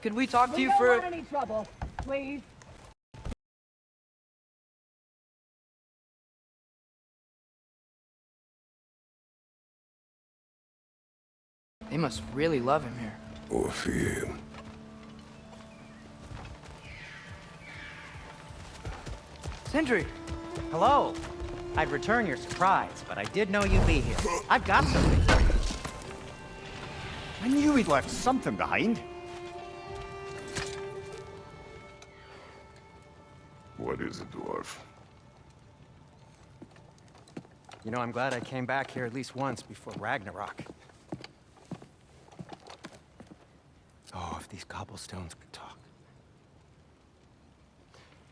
Could we talk to you We for... don't want any trouble, please. They must really love him here. Or fear him. Sindri! Hello. I'd return your surprise, but I did know you'd be here. I've got something for you. I knew he'd left something behind. What is it, dwarf? You know, I'm glad I came back here at least once before Ragnarok. Oh, if these cobblestones could talk.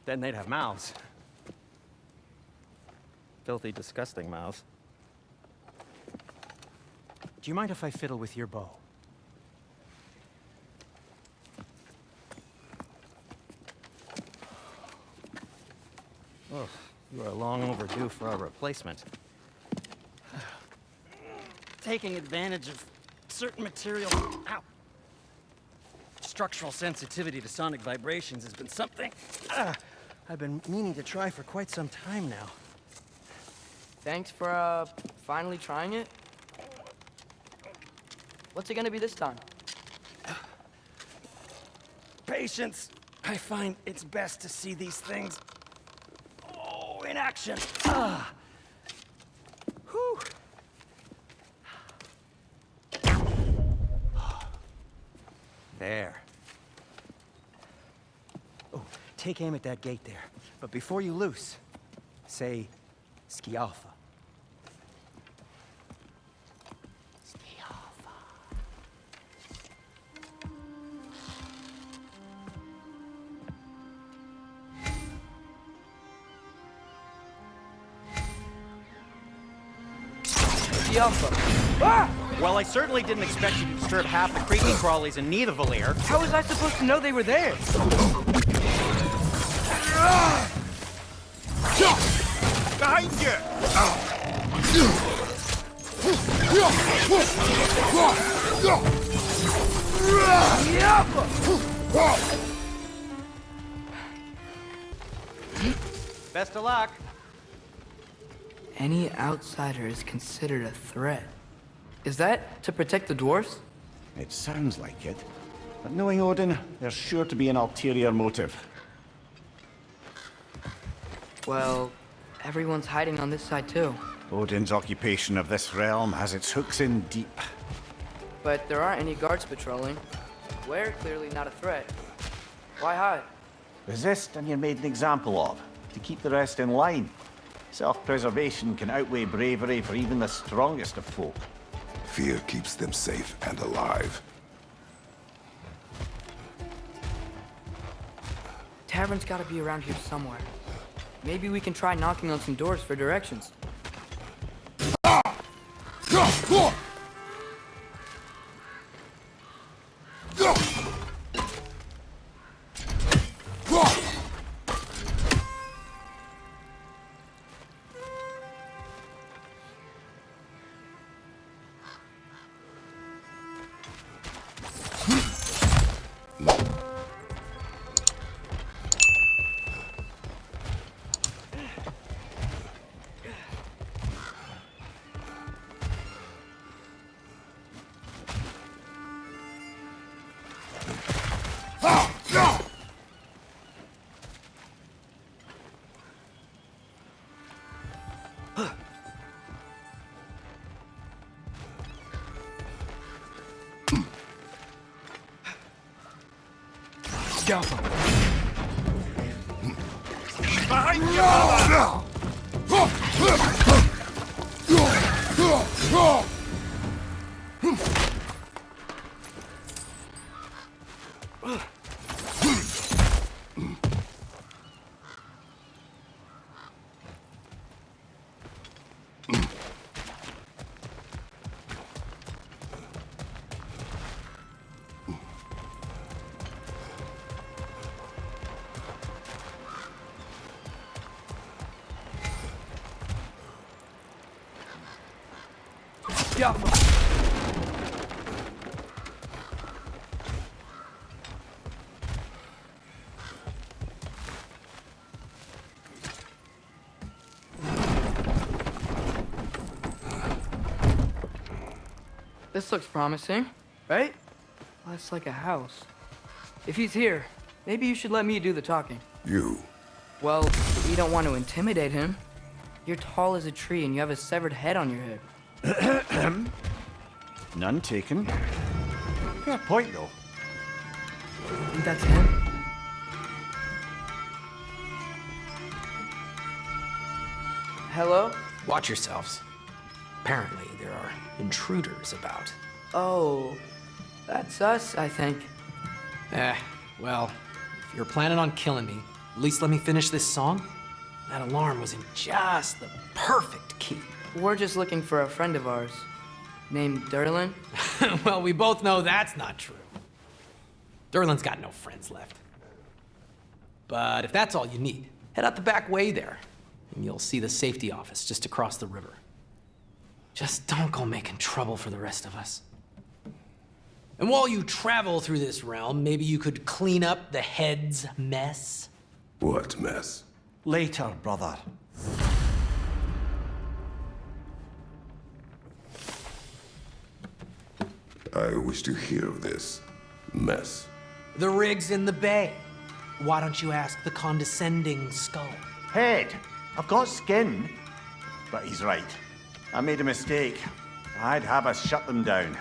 Then they'd have mouths. Filthy, disgusting mouths. Do you mind if I fiddle with your bow? Oh, you are long overdue for a replacement. Taking advantage of certain material. Ow! Structural sensitivity to sonic vibrations has been something I've been meaning to try for quite some time now. Thanks for, finally trying it. What's it gonna be this time? Patience. I find it's best to see these things, in action. Whew. There. Oh, take aim at that gate there. But before you loose, say, Skialfa. Skialfa. Skialfa. Ah! Well, I certainly didn't expect you to disturb half the creepy crawlies in Nidavellir. How was I supposed to know they were there? Behind you! Best of luck. Any outsider is considered a threat. Is that to protect the dwarfs? It sounds like it. But knowing Odin, there's sure to be an ulterior motive. Well, everyone's hiding on this side too. Odin's occupation of this realm has its hooks in deep. But there aren't any guards patrolling. We're clearly not a threat. Why hide? Resist and you're made an example of, to keep the rest in line. Self-preservation can outweigh bravery for even the strongest of folk. Fear keeps them safe and alive. Tavern's gotta be around here somewhere. Maybe we can try knocking on some doors for directions. Behind you, mother! This looks promising, right? Well, it's like a house. If he's here, maybe you should let me do the talking. You. Well, you don't want to intimidate him. You're tall as a tree and you have a severed head on your head. None taken. Fair point, though. Think that's him? Hello? Watch yourselves. Apparently, there are intruders about. Oh, that's us, I think. Well, if you're planning on killing me, at least let me finish this song. That alarm was in just the perfect key. We're just looking for a friend of ours named Derlin. Well, we both know that's not true. Derlin's got no friends left. But if that's all you need, head out the back way there, and you'll see the safety office just across the river. Just don't go making trouble for the rest of us. And while you travel through this realm, maybe you could clean up the head's mess? What mess? Later, brother. I wish to hear of this mess. The rig's in the bay. Why don't you ask the condescending skull? Head. I've got skin. But he's right. I made a mistake. I'd have us shut them down.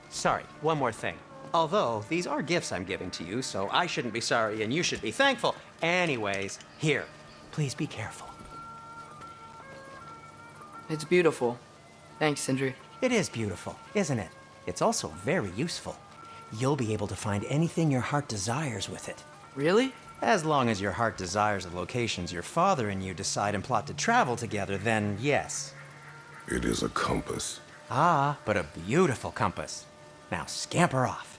Sorry, one more thing. Although, these are gifts I'm giving to you, so I shouldn't be sorry and you should be thankful. Anyways, here, please be careful. It's beautiful. Thanks, Sindri. It is beautiful, isn't it? It's also very useful. You'll be able to find anything your heart desires with it. Really? As long as your heart desires the locations your father and you decide and plot to travel together, then yes. It is a compass. Ah, but a beautiful compass. Now scamper off.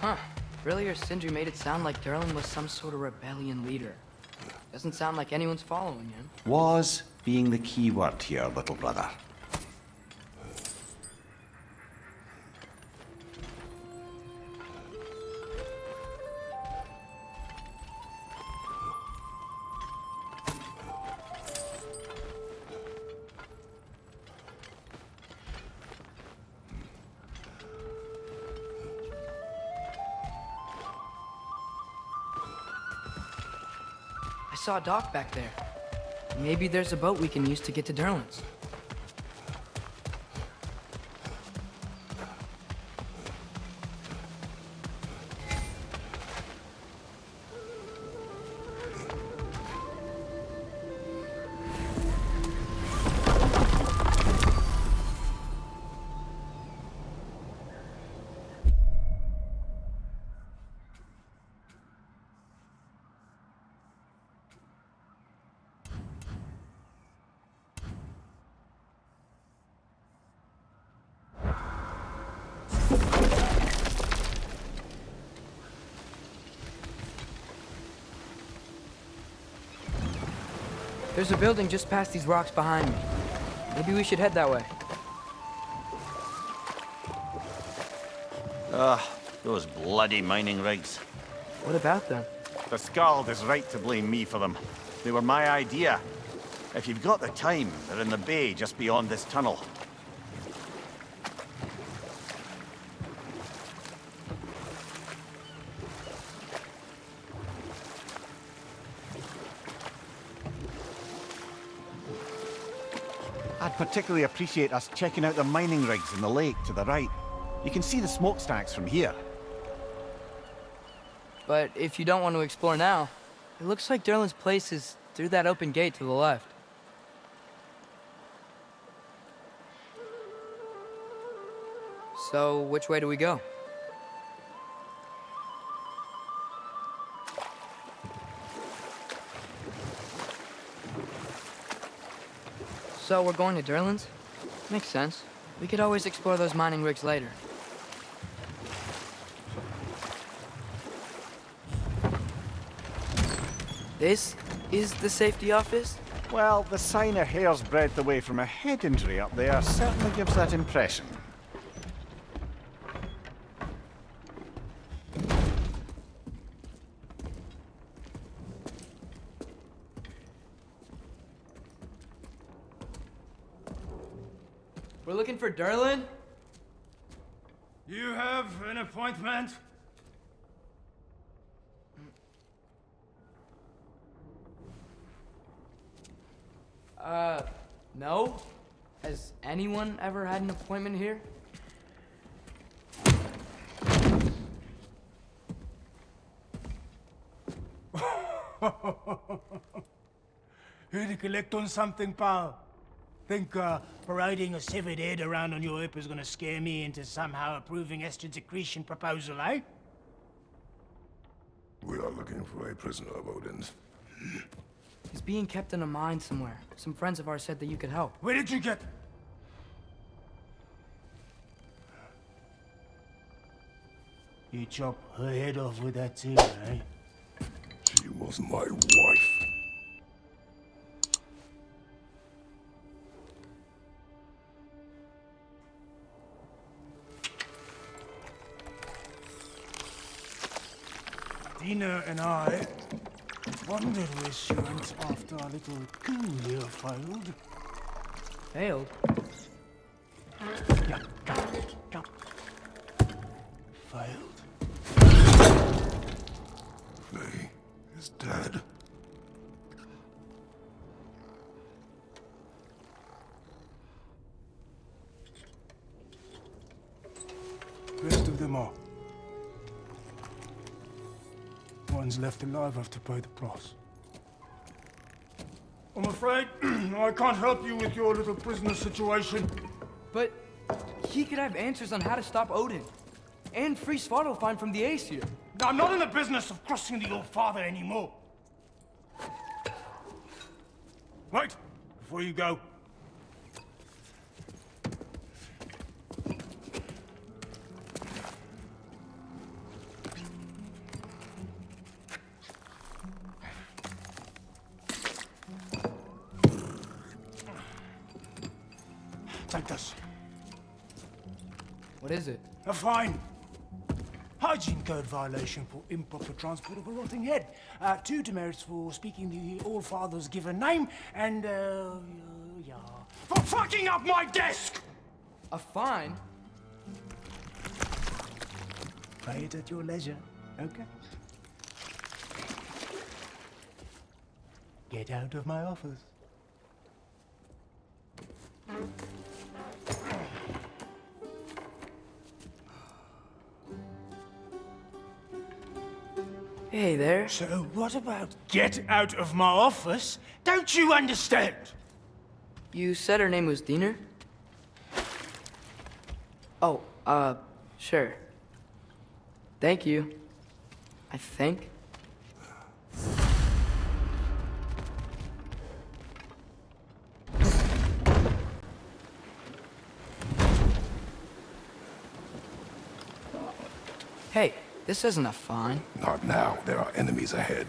Huh. Earlier, Sindri made it sound like Derlin was some sort of rebellion leader. Doesn't sound like anyone's following him. Was being the key word here, little brother. I saw a dock back there. Maybe there's a boat we can use to get to Derlin's. There's a building just past these rocks behind me. Maybe we should head that way. Those bloody mining rigs. What about them? The Skald is right to blame me for them. They were my idea. If you've got the time, they're in the bay just beyond this tunnel. I'd particularly appreciate us checking out the mining rigs in the lake to the right. You can see the smokestacks from here. But if you don't want to explore now, it looks like Derlin's place is through that open gate to the left. So, which way do we go? So we're going to Derlin's? Makes sense. We could always explore those mining rigs later. This is the safety office? Well, the sign a hair's breadth away from a head injury up there certainly gives that impression. We're looking for Derlin? You have an appointment? No? Has anyone ever had an appointment here? Here to collect on something, pal? Think parading a severed head around on your hip is gonna scare me into somehow approving estrogen secretion proposal, eh? We are looking for a prisoner of Odin's. He's being kept in a mine somewhere. Some friends of ours said that you could help. Where did you get... You chop her head off with that too, eh? She was my wife. Dina and I wondered where she went after our little coup here failed. Failed? Yeah, come. Failed. Faye is dead. Rest of them are. One's left alive have to pay the price. I'm afraid I can't help you with your little prisoner situation. But he could have answers on how to stop Odin. And free Svartalfheim from the Aesir. I'm not in the business of crossing the old father anymore. Wait, before you go. Take this. What is it? A fine. Hygiene code violation for improper transport of a rotting head. 2 demerits for speaking the All-Father's given name, and, yeah. For fucking up my desk! A fine? Pay it at your leisure, okay? Get out of my office. Hey there. So what about get out of my office? Don't you understand? You said her name was Diener? Oh, sure. Thank you. I think. Hey, this isn't a fine. Not now. There are enemies ahead.